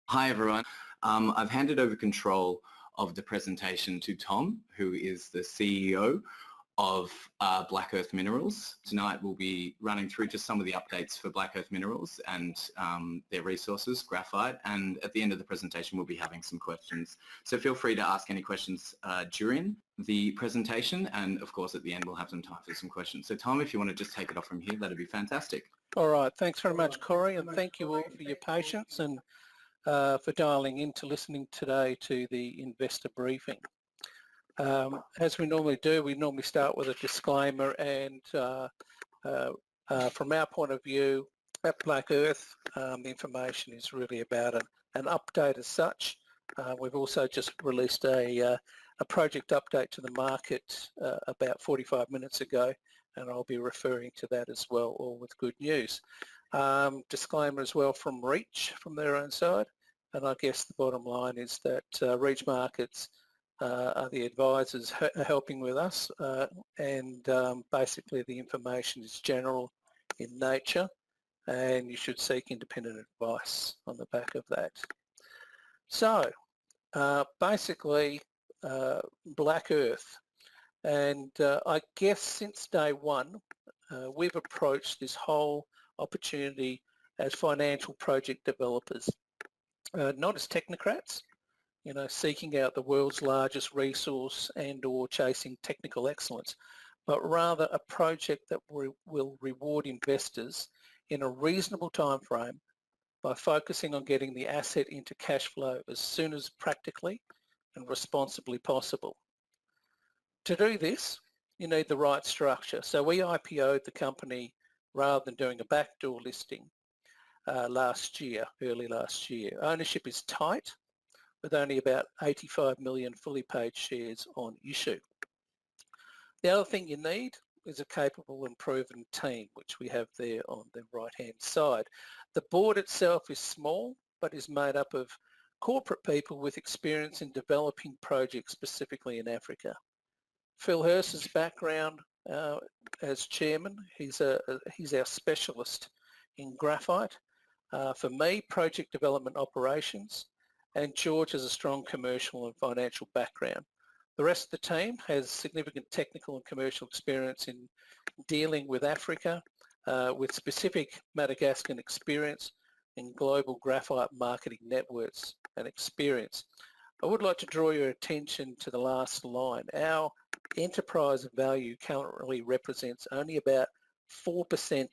Hi everyone. I've handed over control of the presentation to Tom, who is the CEO of BlackEarth Minerals. Tonight we'll be running through just some of the updates for BlackEarth Minerals and their resources, graphite, and at the end of the presentation we'll be having some questions. So feel free to ask any questions during the presentation, and of course at the end we'll have some time for some questions. So Tom, if you want to just take it off from here, that'd be fantastic. All right, thanks very much, Corey, and thank you all for your patience and for dialing in to listening today to the investor briefing. As we normally do, we normally start with a disclaimer, and from our point of view at BlackEarth, the information is really about an update as such. We've also just released a project update to the market about 45 minutes ago, and I'll be referring to that as well, all with good news. Disclaimer as well from Reach, from their own side, and I guess the bottom line is that Reach Markets are the advisors helping with us, and basically the information is general in nature, and you should seek independent advice on the back of that. So basically BlackEarth, and I guess since day one we've approached this whole opportunity as financial project developers, not as technocrats, you know, seeking out the world's largest resource and or chasing technical excellence, but rather a project that will reward investors in a reasonable time frame by focusing on getting the asset into cash flow as soon as practically and responsibly possible. To do this, you need the right structure. So we IPO'd the company rather than doing a backdoor listing early last year. Ownership is tight, with only about 85 million fully paid shares on issue. The other thing you need is a capable and proven team, which we have there on the right-hand side. The board itself is small, but is made up of corporate people with experience in developing projects, specifically in Africa. Phil Hurst's background as chairman, he's our specialist in graphite. For me, project development operations, and George has a strong commercial and financial background. The rest of the team has significant technical and commercial experience in dealing with Africa, with specific Madagascan experience in global graphite marketing networks and experience. I would like to draw your attention to the last line. Our enterprise value currently represents only about 4%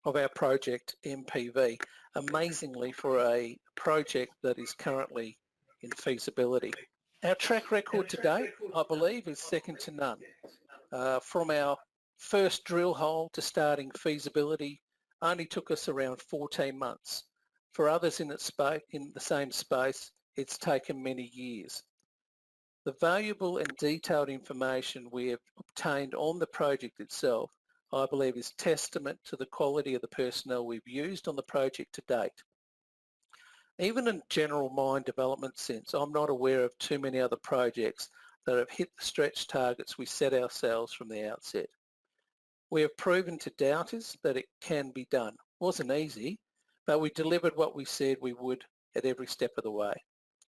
of our project MPV, amazingly for a project that is currently in feasibility. Our track record to date, I believe, is second to none. From our first drill hole to starting feasibility only took us around 14 months. For others in the same space, it's taken many years. The valuable and detailed information we have obtained on the project itself, I believe, is testament to the quality of the personnel we've used on the project to date. Even in general mine development sense, I'm not aware of too many other projects that have hit the stretch targets we set ourselves from the outset. We have proven to doubters that it can be done. It wasn't easy, but we delivered what we said we would at every step of the way.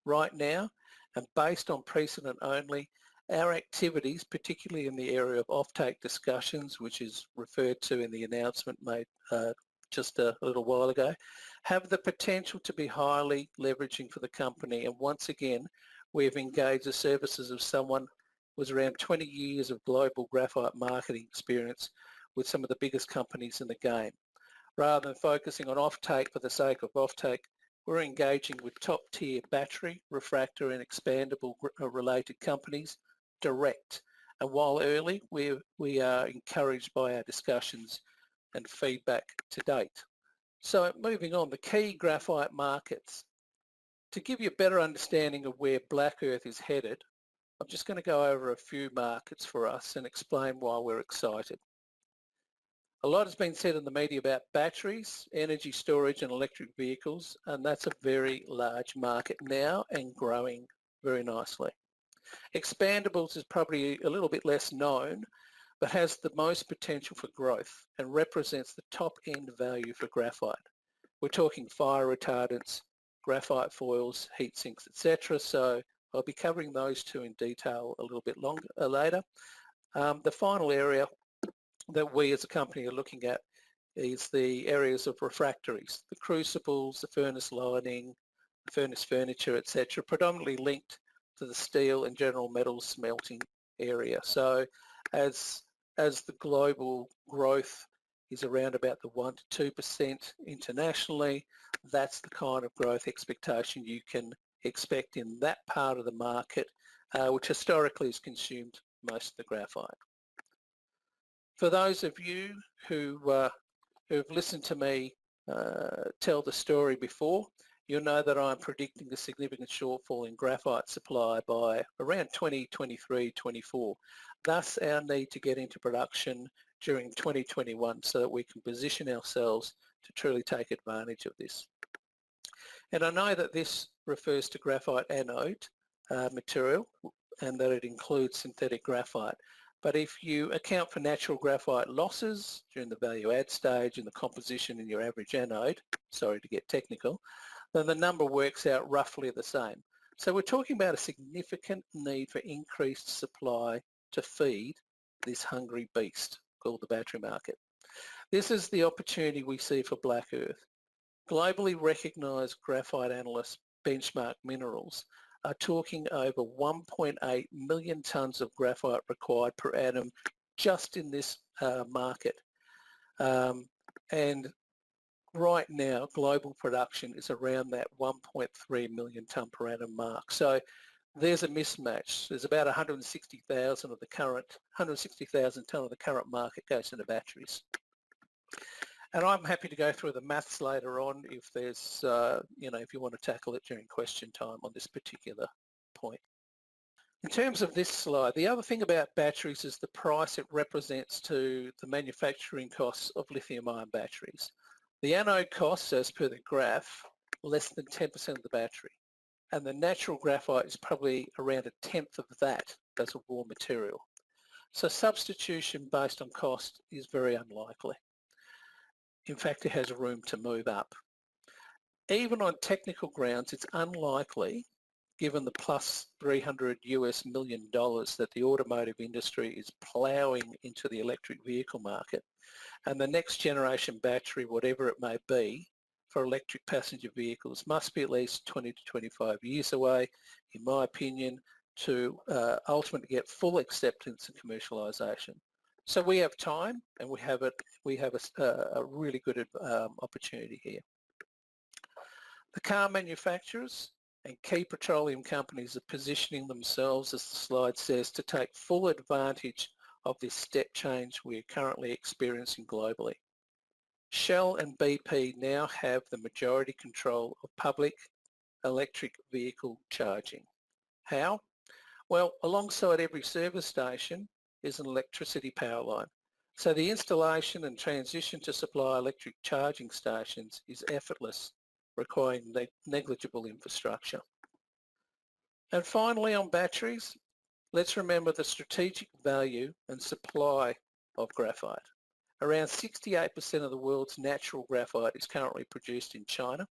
Right now, and based on precedent only, our activities, particularly in the area of offtake discussions, which is referred to in the announcement made just a little while ago, have the potential to be highly leveraging for the company. And once again, we've engaged the services of someone with around 20 years of global graphite marketing experience with some of the biggest companies in the game. Rather than focusing on offtake for the sake of offtake, we're engaging with top-tier battery, refractor and expandable related companies direct. And while early, we are encouraged by our discussions and feedback to date. So moving on, the key graphite markets. To give you a better understanding of where BlackEarth is headed, I'm just going to go over a few markets for us and explain why we're excited. A lot has been said in the media about batteries, energy storage and electric vehicles, and that's a very large market now and growing very nicely. Expandables is probably a little bit less known, but has the most potential for growth and represents the top end value for graphite. We're talking fire retardants, graphite foils, heat sinks, etc. So I'll be covering those two in detail a little bit later. The final area that we as a company are looking at is the areas of refractories, the crucibles, the furnace lining, the furnace furniture, etc., predominantly linked to the steel and general metals smelting area. So as the global growth is around about the 1 to 2% internationally, that's the kind of growth expectation you can expect in that part of the market, which historically has consumed most of the graphite. For those of you who've listened to me tell the story before, you'll know that I'm predicting a significant shortfall in graphite supply by around 2023-24. Thus, our need to get into production during 2021 so that we can position ourselves to truly take advantage of this. And I know that this refers to graphite anode material and that it includes synthetic graphite. But if you account for natural graphite losses during the value add stage and the composition in your average anode, sorry to get technical, then the number works out roughly the same. So we're talking about a significant need for increased supply to feed this hungry beast called the battery market. This is the opportunity we see for BlackEarth. Globally recognised graphite analyst Benchmark Minerals are talking over 1.8 million tonnes of graphite required per annum just in this market. And right now, global production is around that 1.3 million tonne per annum mark. So there's a mismatch. There's about 160,000 of the current 160,000 tonne of the current market goes into batteries. And I'm happy to go through the maths later on if there's, if you want to tackle it during question time on this particular point. In terms of this slide, the other thing about batteries is the price it represents to the manufacturing costs of lithium-ion batteries. The anode costs, as per the graph, less than 10% of the battery. And the natural graphite is probably around a tenth of that as a raw material. So substitution based on cost is very unlikely. In fact, it has room to move up. Even on technical grounds, it's unlikely, given the plus $300 million that the automotive industry is ploughing into the electric vehicle market, and the next generation battery, whatever it may be, for electric passenger vehicles must be at least 20 to 25 years away, in my opinion, to ultimately get full acceptance and commercialisation. So we have time, and we have a really good opportunity here. The car manufacturers and key petroleum companies are positioning themselves, as the slide says, to take full advantage of this step change we are currently experiencing globally. Shell and BP now have the majority control of public electric vehicle charging. How? Well, alongside every service station is an electricity power line. So the installation and transition to supply electric charging stations is effortless, requiring negligible infrastructure. And finally, on batteries, let's remember the strategic value and supply of graphite. Around 68% of the world's natural graphite is currently produced in China,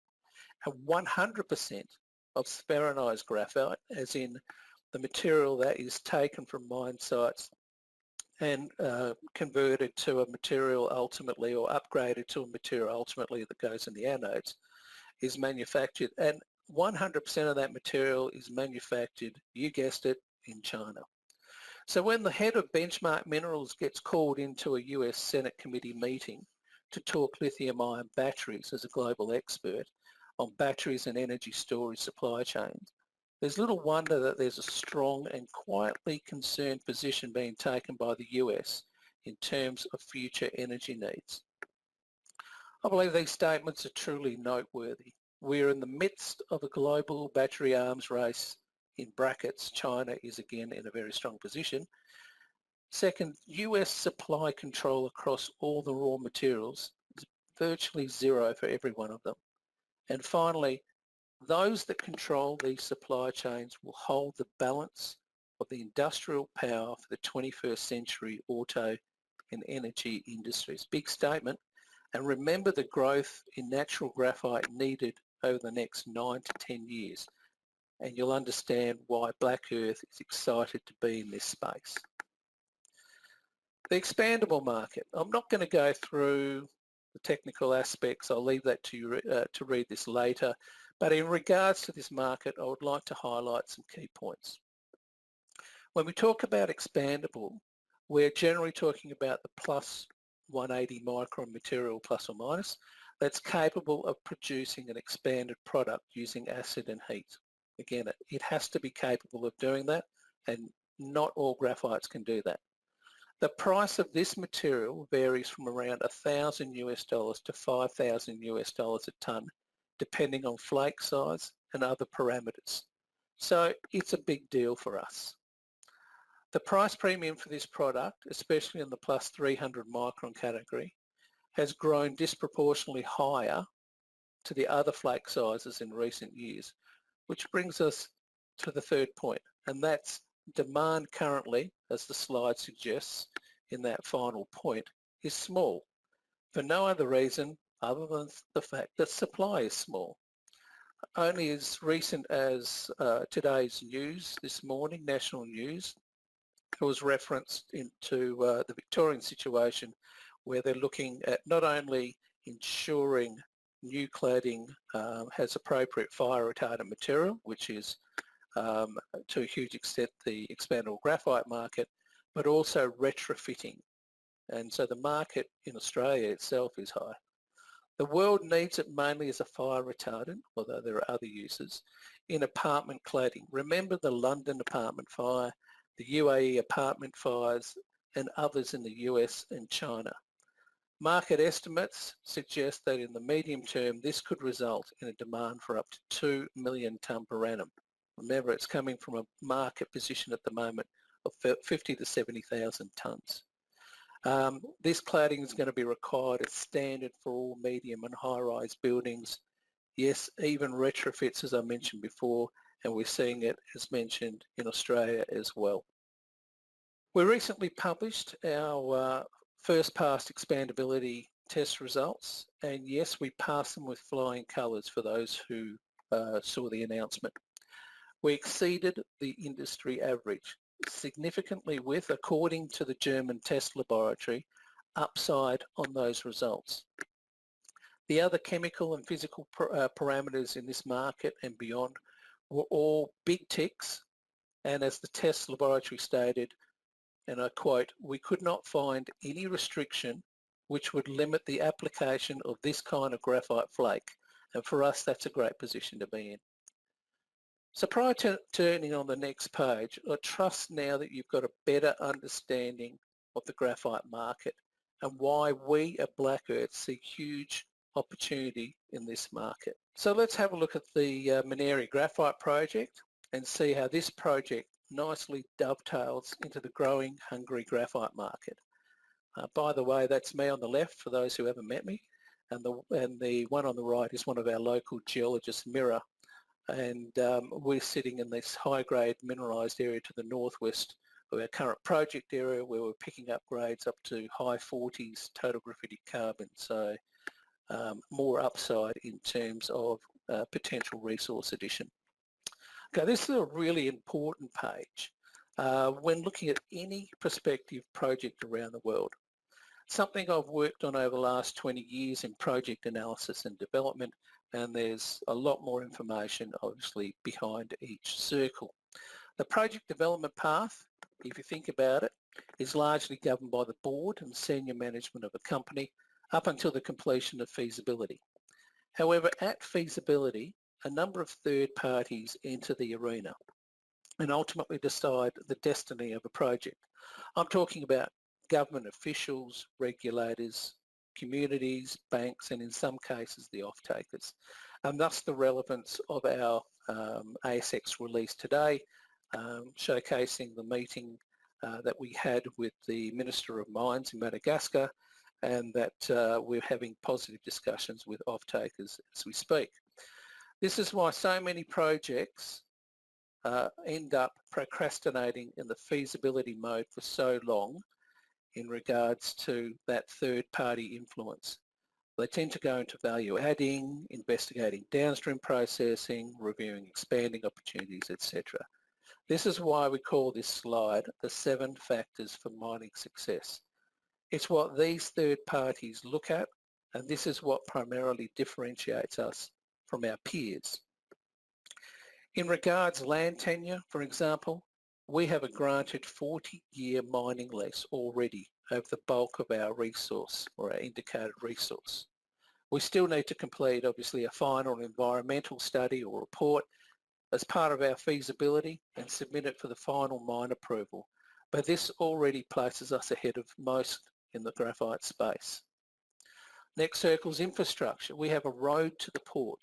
and 100% of spheronized graphite, as in the material that is taken from mine sites and converted to a material ultimately, or upgraded to a material ultimately that goes in the anodes, is manufactured, and 100% of that material is manufactured, you guessed it, in China. So when the head of Benchmark Minerals gets called into a US Senate committee meeting to talk lithium-ion batteries as a global expert on batteries and energy storage supply chains, there's little wonder that there's a strong and quietly concerned position being taken by the US in terms of future energy needs. I believe these statements are truly noteworthy. We're in the midst of a global battery arms race. In brackets, China is again in a very strong position. Second, US supply control across all the raw materials is virtually zero for every one of them. And finally, those that control these supply chains will hold the balance of the industrial power for the 21st century auto and energy industries. Big statement. And remember the growth in natural graphite needed over the next 9 to 10 years, and you'll understand why BlackEarth is excited to be in this space. The expandable market. I'm not going to go through the technical aspects. I'll leave that to you to read this later. But in regards to this market, I would like to highlight some key points. When we talk about expandable, we're generally talking about the plus 180 micron material plus or minus that's capable of producing an expanded product using acid and heat. Again, it has to be capable of doing that, and not all graphites can do that. The price of this material varies from around $1,000 to $5,000 a ton, depending on flake size and other parameters. So it's a big deal for us. The price premium for this product, especially in the plus 300 micron category, has grown disproportionately higher to the other flake sizes in recent years, which brings us to the third point, and that's demand currently, as the slide suggests in that final point, is small, for no other reason other than the fact that supply is small. Only as recent as today's news this morning, national news, it was referenced into the Victorian situation, where they're looking at not only ensuring new cladding has appropriate fire retardant material, which is to a huge extent the expandable graphite market, but also retrofitting. And so the market in Australia itself is high. The world needs it mainly as a fire retardant, although there are other uses, in apartment cladding. Remember the London apartment fire, the UAE apartment fires, and others in the US and China. Market estimates suggest that in the medium term, this could result in a demand for up to 2 million tonne per annum. Remember, it's coming from a market position at the moment of 50 to 70,000 tonnes. This cladding is going to be required as standard for all medium and high-rise buildings. Yes, even retrofits, as I mentioned before, and we're seeing it, as mentioned, in Australia as well. We recently published our first pass expandability test results, and yes, we passed them with flying colours for those who saw the announcement. We exceeded the industry average significantly with, according to the German test laboratory, upside on those results. The other chemical and physical parameters in this market and beyond were all big ticks, and as the test laboratory stated, and I quote, "We could not find any restriction which would limit the application of this kind of graphite flake." And for us, that's a great position to be in. So prior to turning on the next page, I trust now that you've got a better understanding of the graphite market and why we at BlackEarth see huge opportunity in this market. So let's have a look at the Mineria Graphite project and see how this project nicely dovetails into the growing hungry graphite market. By the way, that's me on the left for those who haven't met me, and the one on the right is one of our local geologists, Mirror, and we're sitting in this high-grade mineralised area to the northwest of our current project area, where we're picking up grades up to high 40s total graphitic carbon, so more upside in terms of potential resource addition. Okay, this is a really important page when looking at any prospective project around the world. Something I've worked on over the last 20 years in project analysis and development, and there's a lot more information obviously behind each circle. The project development path, if you think about it, is largely governed by the board and senior management of a company up until the completion of feasibility. However, at feasibility, a number of third parties enter the arena and ultimately decide the destiny of a project. I'm talking about government officials, regulators, communities, banks, and in some cases the off-takers. And thus the relevance of our ASX release today, showcasing the meeting that we had with the Minister of Mines in Madagascar, and that we're having positive discussions with off-takers as we speak. This is why so many projects end up procrastinating in the feasibility mode for so long in regards to that third-party influence. They tend to go into value adding, investigating downstream processing, reviewing expanding opportunities, etc. This is why we call this slide the 7 factors for mining success. It's what these third parties look at, and this is what primarily differentiates us from our peers. In regards land tenure, for example, we have a granted 40-year mining lease already over the bulk of our resource or our indicated resource. We still need to complete, obviously, a final environmental study or report as part of our feasibility and submit it for the final mine approval. But this already places us ahead of most in the graphite space. Next circle's infrastructure. We have a road to the port,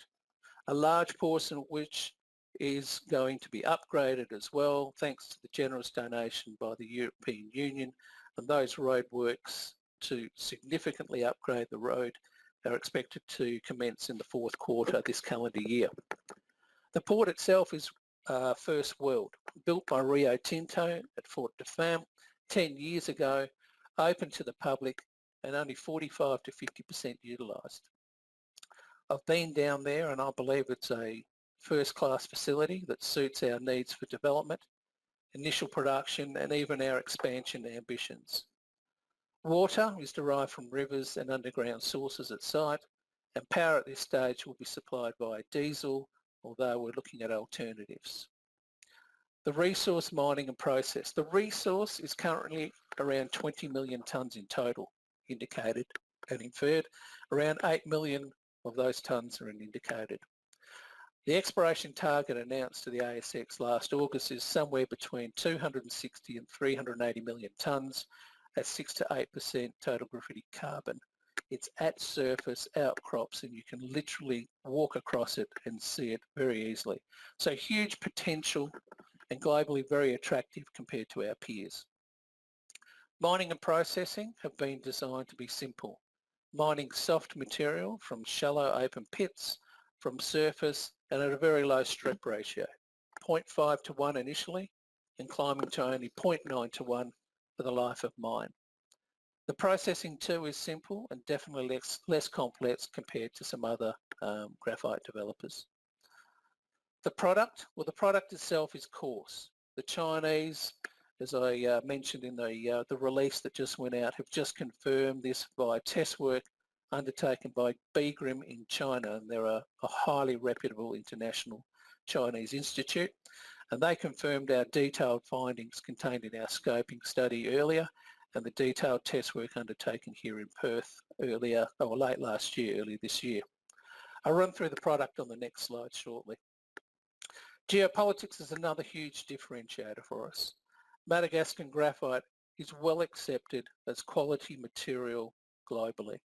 a large portion of which is going to be upgraded as well, thanks to the generous donation by the European Union, and those road works to significantly upgrade the road are expected to commence in the 4th quarter this calendar year. The port itself is first world, built by Rio Tinto at Fort de Femme 10 years ago, open to the public and only 45 to 50% utilised. I've been down there and I believe it's a first-class facility that suits our needs for development, initial production and even our expansion ambitions. Water is derived from rivers and underground sources at site, and power at this stage will be supplied by diesel, although we're looking at alternatives. The resource mining and process. The resource is currently around 20 million tonnes in total, indicated and inferred. Around 8 million of those tonnes are indicated. The exploration target announced to the ASX last August is somewhere between 260 and 380 million tonnes at 6 to 8% total graphite carbon. It's at surface outcrops and you can literally walk across it and see it very easily. So huge potential and globally very attractive compared to our peers. Mining and processing have been designed to be simple. Mining soft material from shallow open pits, from surface and at a very low strip ratio, 0.5 to 1 initially and climbing to only 0.9 to 1 for the life of mine. The processing too is simple and definitely less complex compared to some other graphite developers. The product, well, the product itself is coarse. The Chinese, as I mentioned in the release that just went out, have just confirmed this by test work undertaken by BEM-A in China, and they're a highly reputable international Chinese institute, and they confirmed our detailed findings contained in our scoping study earlier and the detailed test work undertaken here in Perth earlier, or late last year, early this year. I'll run through the product on the next slide shortly. Geopolitics is another huge differentiator for us. Madagascan graphite is well accepted as quality material globally.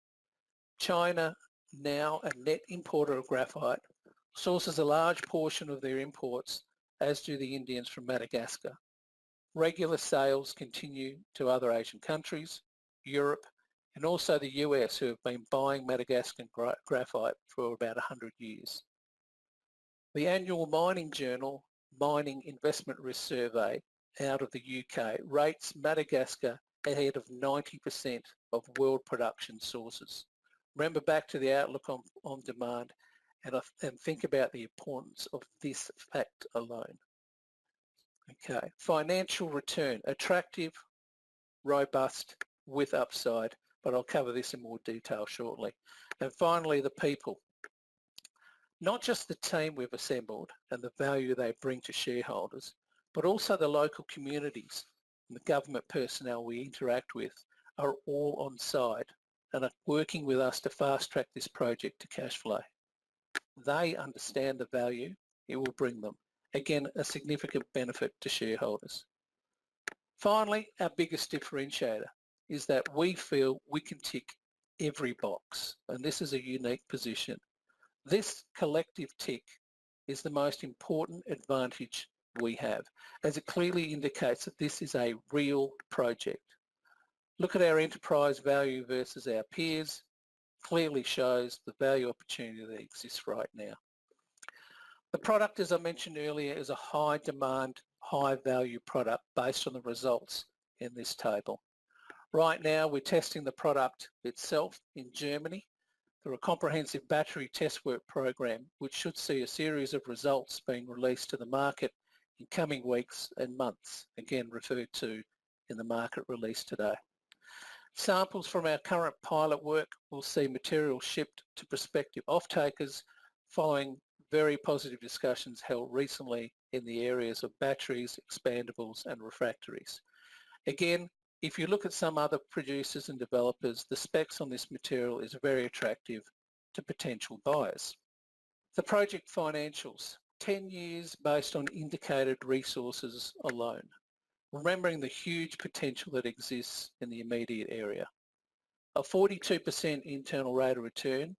China, now a net importer of graphite, sources a large portion of their imports, as do the Indians from Madagascar. Regular sales continue to other Asian countries, Europe, and also the US, who have been buying Madagascan graphite for about 100 years. The annual mining journal, Mining Investment Risk Survey, out of the UK, rates Madagascar ahead of 90% of world production sources. Remember back to the outlook on demand and think about the importance of this fact alone. Okay, financial return, attractive, robust, with upside, but I'll cover this in more detail shortly. And finally, the people. Not just the team we've assembled and the value they bring to shareholders, but also the local communities and the government personnel we interact with are all on side and are working with us to fast track this project to cash flow. They understand the value it will bring them. Again, a significant benefit to shareholders. Finally, our biggest differentiator is that we feel we can tick every box, and this is a unique position. This collective tick is the most important advantage we have, as it clearly indicates that this is a real project. Look at our enterprise value versus our peers, clearly shows the value opportunity that exists right now. The product, as I mentioned earlier, is a high demand, high value product based on the results in this table. Right now, we're testing the product itself in Germany, through a comprehensive battery test work program, which should see a series of results being released to the market in coming weeks and months, again referred to in the market release today. Samples from our current pilot work will see material shipped to prospective off-takers following very positive discussions held recently in the areas of batteries, expandables and refractories. Again, if you look at some other producers and developers, the specs on this material is very attractive to potential buyers. The project financials, 10 years based on indicated resources alone, remembering the huge potential that exists in the immediate area. A 42% internal rate of return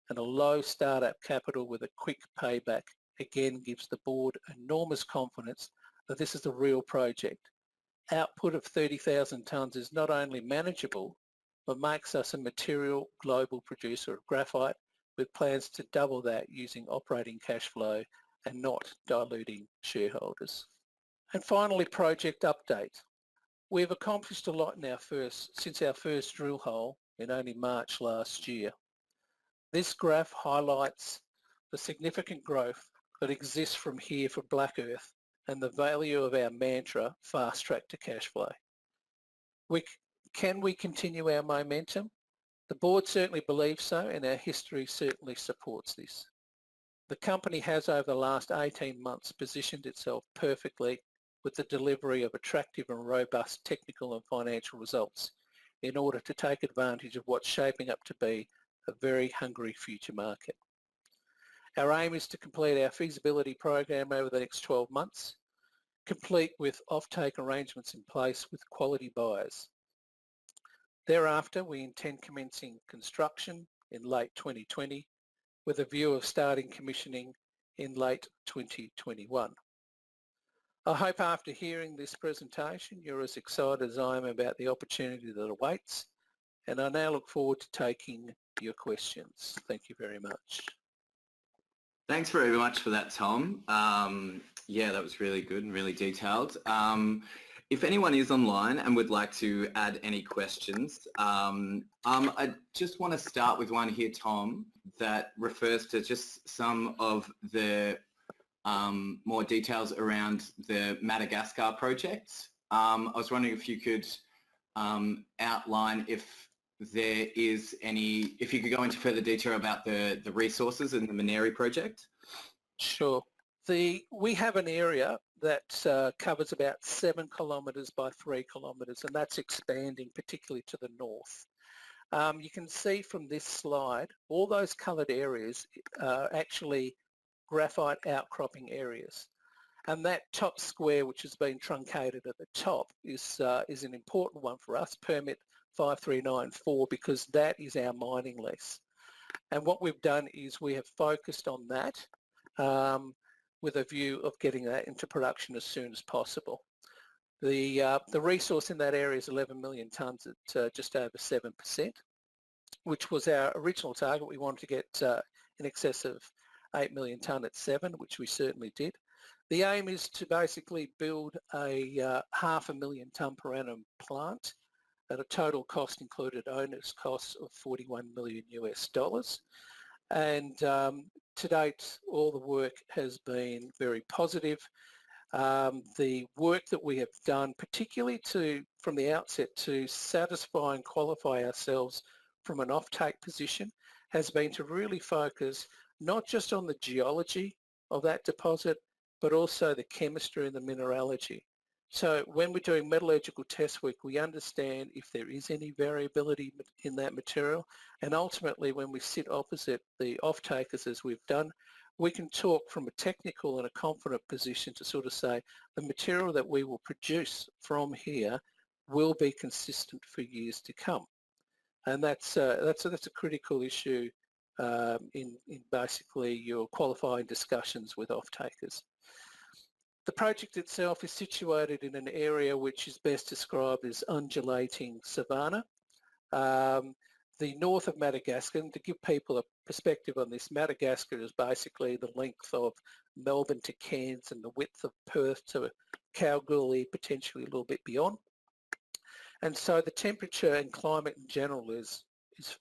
and a low startup capital with a quick payback again gives the board enormous confidence that this is a real project. Output of 30,000 tonnes is not only manageable, but makes us a material global producer of graphite with plans to double that using operating cash flow and not diluting shareholders. And finally, project update. We've accomplished a lot since our first drill hole in only March last year. This graph highlights the significant growth that exists from here for BlackEarth and the value of our mantra, fast track to cash flow. Can we continue our momentum? The board certainly believes so, and our history certainly supports this. The company has over the last 18 months positioned itself perfectly with the delivery of attractive and robust technical and financial results in order to take advantage of what's shaping up to be a very hungry future market. Our aim is to complete our feasibility program over the next 12 months, complete with offtake arrangements in place with quality buyers. Thereafter, we intend commencing construction in late 2020 with a view of starting commissioning in late 2021. I hope after hearing this presentation you're as excited as I am about the opportunity that awaits, and I now look forward to taking your questions. Thank you very much. Thanks very much for that, Tom. Yeah, that was really good and really detailed. If anyone is online and would like to add any questions, I just want to start with one here, Tom, that refers to just some of the more details around the Madagascar project. I was wondering if you could outline if you could go into further detail about the resources in the Mineri project. Sure. We have an area that covers about 7 kilometres by 3 kilometres, and that's expanding particularly to the north. You can see from this slide, all those coloured areas are actually graphite outcropping areas. And that top square, which has been truncated at the top, is an important one for us, permit 5394, because that is our mining lease. And what we've done is we have focused on that with a view of getting that into production as soon as possible. The resource in that area is 11 million tonnes at just over 7%, which was our original target. We wanted to get in excess of 8 million tonne at 7, which we certainly did. The aim is to basically build a 500,000 tonne per annum plant at a total cost included owner's costs of $41 million US. And to date, all the work has been very positive. The work that we have done, particularly from the outset to satisfy and qualify ourselves from an offtake position, has been to really focus not just on the geology of that deposit, but also the chemistry and the mineralogy. So when we're doing metallurgical test work, we understand if there is any variability in that material, and ultimately when we sit opposite the off-takers as we've done, we can talk from a technical and a confident position to sort of say the material that we will produce from here will be consistent for years to come. And that's a critical issue in basically your qualifying discussions with off-takers. The project itself is situated in an area which is best described as undulating savanna. The north of Madagascar, and to give people a perspective on this, Madagascar is basically the length of Melbourne to Cairns and the width of Perth to Kalgoorlie, potentially a little bit beyond. And so the temperature and climate in general is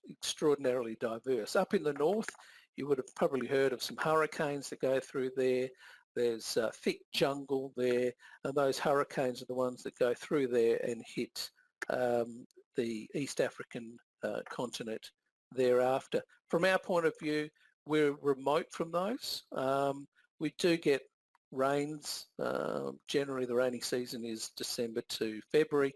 extraordinarily diverse. Up in the north, you would have probably heard of some hurricanes that go through there. There's thick jungle there, and those hurricanes are the ones that go through there and hit the East African continent thereafter. From our point of view, we're remote from those. We do get rains. Generally, the rainy season is December to February.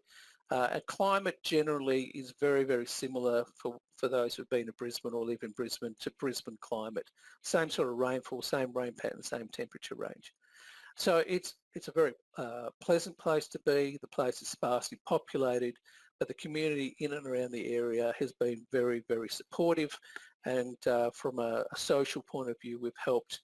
And climate generally is very, very similar for those who've been to Brisbane or live in Brisbane to Brisbane climate. Same sort of rainfall, same rain pattern, same temperature range. So it's a very pleasant place to be. The place is sparsely populated, but the community in and around the area has been very, very supportive. And from a social point of view, we've helped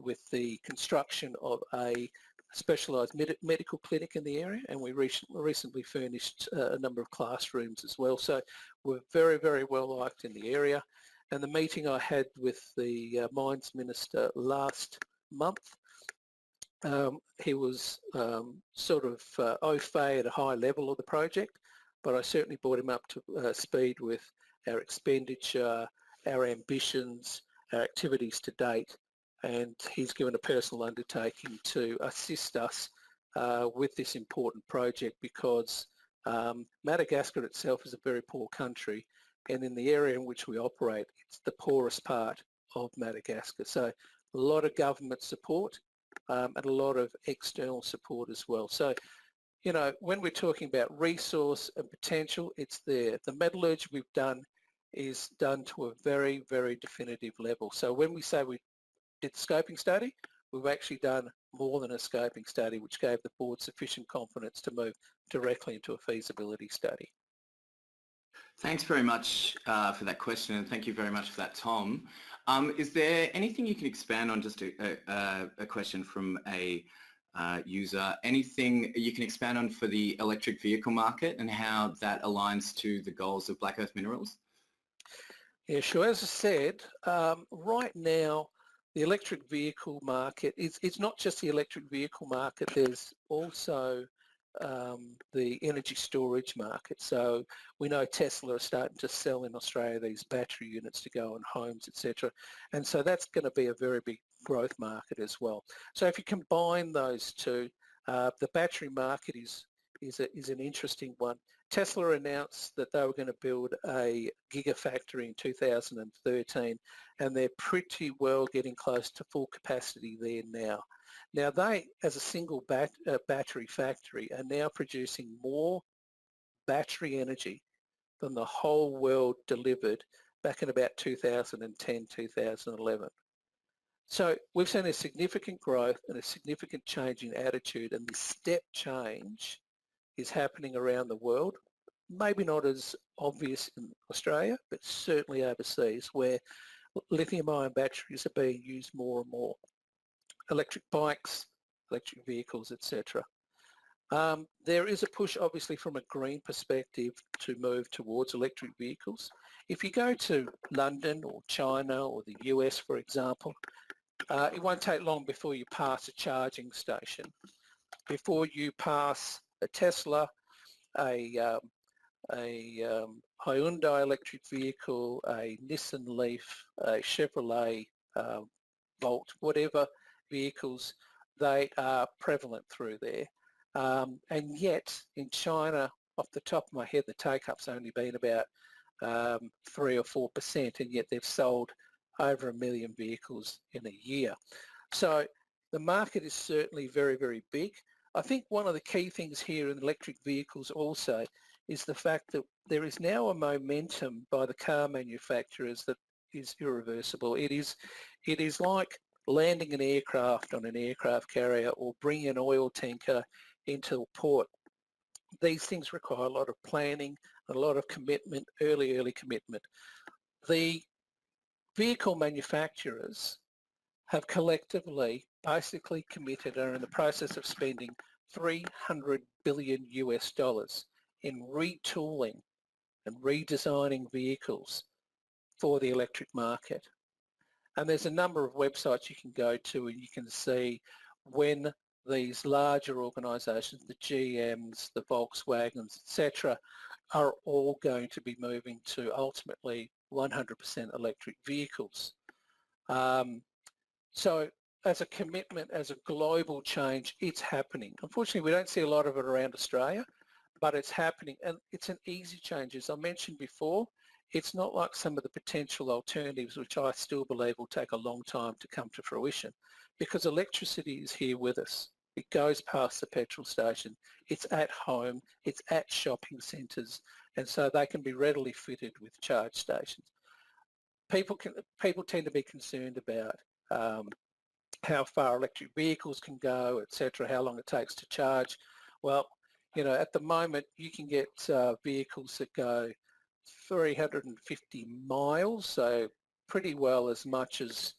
with the construction of a specialised medical clinic in the area, and we recently furnished a number of classrooms as well. So we're very, very well liked in the area. And the meeting I had with the Mines Minister last month, he was sort of au fait at a high level of the project, but I certainly brought him up to speed with our expenditure, our ambitions, our activities to date, and he's given a personal undertaking to assist us with this important project because Madagascar itself is a very poor country, and in the area in which we operate, it's the poorest part of Madagascar. So a lot of government support and a lot of external support as well. So, you know, when we're talking about resource and potential, it's there. The metallurgy we've done is done to a very, very definitive level. So when we say we did the scoping study, we've actually done more than a scoping study, which gave the board sufficient confidence to move directly into a feasibility study. Thanks very much for that question, and thank you very much for that, Tom. Is there anything you can expand on, just a question from a user, anything you can expand on for the electric vehicle market and how that aligns to the goals of BlackEarth Minerals? Yeah, sure. As I said, right now, the electric vehicle market, it's not just the electric vehicle market, there's also the energy storage market. So we know Tesla are starting to sell in Australia these battery units to go on homes, etc. And so that's going to be a very big growth market as well. So if you combine those two, the battery market is an interesting one. Tesla announced that they were going to build a gigafactory in 2013, and they're pretty well getting close to full capacity there now. Now they, as a single battery factory, are now producing more battery energy than the whole world delivered back in about 2010, 2011. So we've seen a significant growth and a significant change in attitude, and this step change is happening around the world. Maybe not as obvious in Australia, but certainly overseas, where lithium-ion batteries are being used more and more. Electric bikes, electric vehicles, etc. There is a push, obviously, from a green perspective to move towards electric vehicles. If you go to London or China or the US, for example, it won't take long before you pass a charging station, before you pass a Tesla, a Hyundai electric vehicle, a Nissan Leaf, a Chevrolet Volt, whatever vehicles, they are prevalent through there. And yet in China, off the top of my head, the take-up's only been about 3 or 4%, and yet they've sold over 1 million vehicles in a year. So the market is certainly very, very big. I think one of the key things here in electric vehicles also is the fact that there is now a momentum by the car manufacturers that is irreversible. It is like landing an aircraft on an aircraft carrier or bringing an oil tanker into a port. These things require a lot of planning, a lot of commitment, early commitment. The vehicle manufacturers have collectively basically committed and are in the process of spending $300 billion in retooling and redesigning vehicles for the electric market. And there's a number of websites you can go to and you can see when these larger organisations, the GMs, the Volkswagens, etc., are all going to be moving to ultimately 100% electric vehicles. So as a commitment, as a global change, it's happening. Unfortunately, we don't see a lot of it around Australia, but it's happening, and it's an easy change. As I mentioned before, it's not like some of the potential alternatives, which I still believe will take a long time to come to fruition, because electricity is here with us. It goes past the petrol station. It's at home. It's at shopping centres, and so they can be readily fitted with charge stations. People tend to be concerned about how far electric vehicles can go, etc., how long it takes to charge. Well, you know, at the moment you can get vehicles that go 350 miles, so pretty well as much as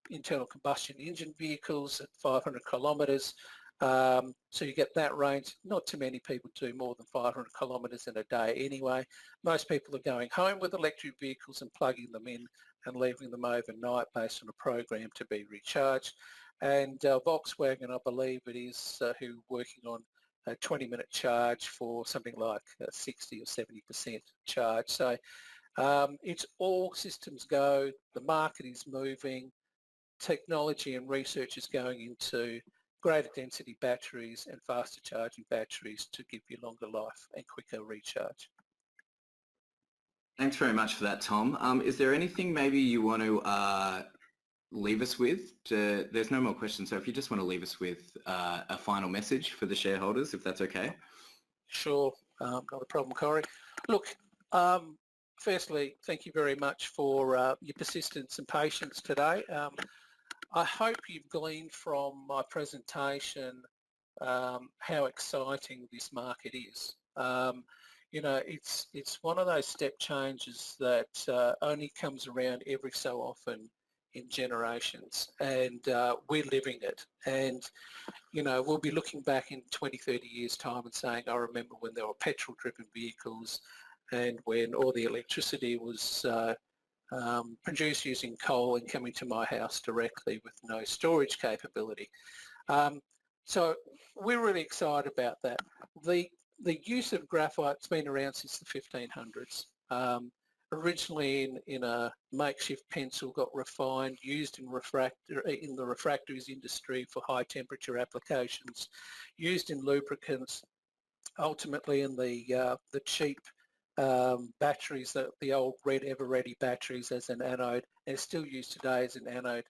internal combustion engine vehicles at 500 kilometres. So you get that range. Not too many people do more than 500 kilometres in a day anyway. Most people are going home with electric vehicles and plugging them in and leaving them overnight based on a program to be recharged. And Volkswagen, I believe it is, who are working on a 20-minute charge for something like 60 or 70% charge. So it's all systems go. The market is moving. Technology and research is going into greater density batteries and faster charging batteries to give you longer life and quicker recharge. Thanks very much for that, Tom. Is there anything maybe you want to leave us with? There's no more questions, so if you just want to leave us with a final message for the shareholders, if that's okay. Sure, not a problem, Corey. Look, firstly, thank you very much for your persistence and patience today. I hope you've gleaned from my presentation how exciting this market is. You know, it's one of those step changes that only comes around every so often in generations, and we're living it. And, you know, we'll be looking back in 20, 30 years' time and saying, I remember when there were petrol-driven vehicles and when all the electricity was produced using coal and coming to my house directly with no storage capability. So we're really excited about that. The use of graphite's been around since the 1500s. Originally in a makeshift pencil, got refined, used in the refractories industry for high temperature applications, used in lubricants, ultimately in the cheap batteries, the old red ever-ready batteries as an anode, and it's still used today as an anode.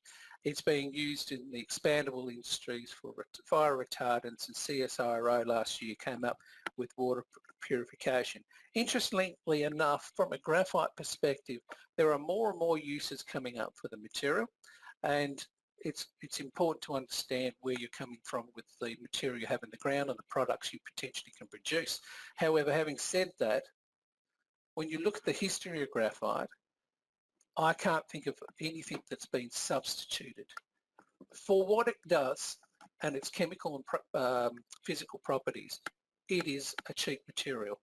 It's being used in the expandable industries for fire retardants, and CSIRO last year came up with water purification. Interestingly enough, from a graphite perspective, there are more and more uses coming up for the material, and it's important to understand where you're coming from with the material you have in the ground and the products you potentially can produce. However, having said that, when you look at the history of graphite, I can't think of anything that's been substituted. For what it does and its chemical and physical properties, it is a cheap material.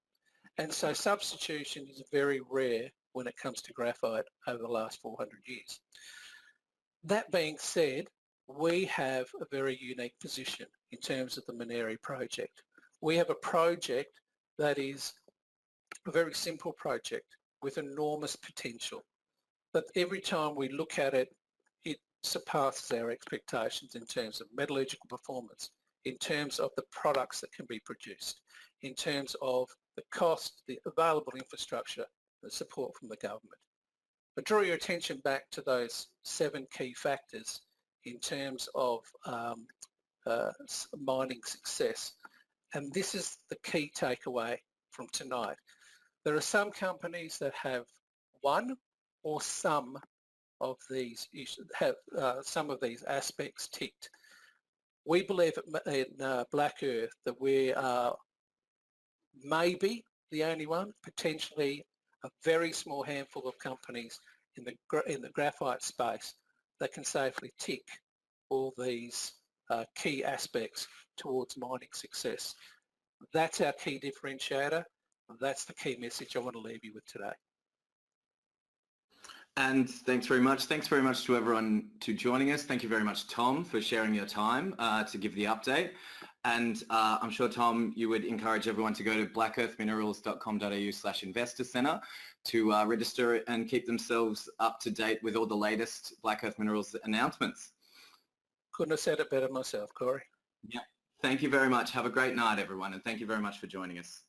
And so substitution is very rare when it comes to graphite over the last 400 years. That being said, we have a very unique position in terms of the Mineri project. We have a project that is a very simple project with enormous potential. But every time we look at it, it surpasses our expectations in terms of metallurgical performance, in terms of the products that can be produced, in terms of the cost, the available infrastructure, the support from the government. I draw your attention back to those 7 key factors in terms of mining success. And this is the key takeaway from tonight. There are some companies that have one or some of these issues, have some of these aspects ticked. We believe in BlackEarth that we are maybe the only one, potentially a very small handful of companies in the graphite space that can safely tick all these key aspects towards mining success. That's our key differentiator. That's the key message I want to leave you with today. And thanks very much. Thanks very much to everyone to joining us. Thank you very much, Tom, for sharing your time to give the update. And I'm sure, Tom, you would encourage everyone to go to blackearthminerals.com.au/investor centre to register and keep themselves up to date with all the latest Black Earth Minerals announcements. Couldn't have said it better myself, Corey. Yeah. Thank you very much. Have a great night, everyone, and thank you very much for joining us.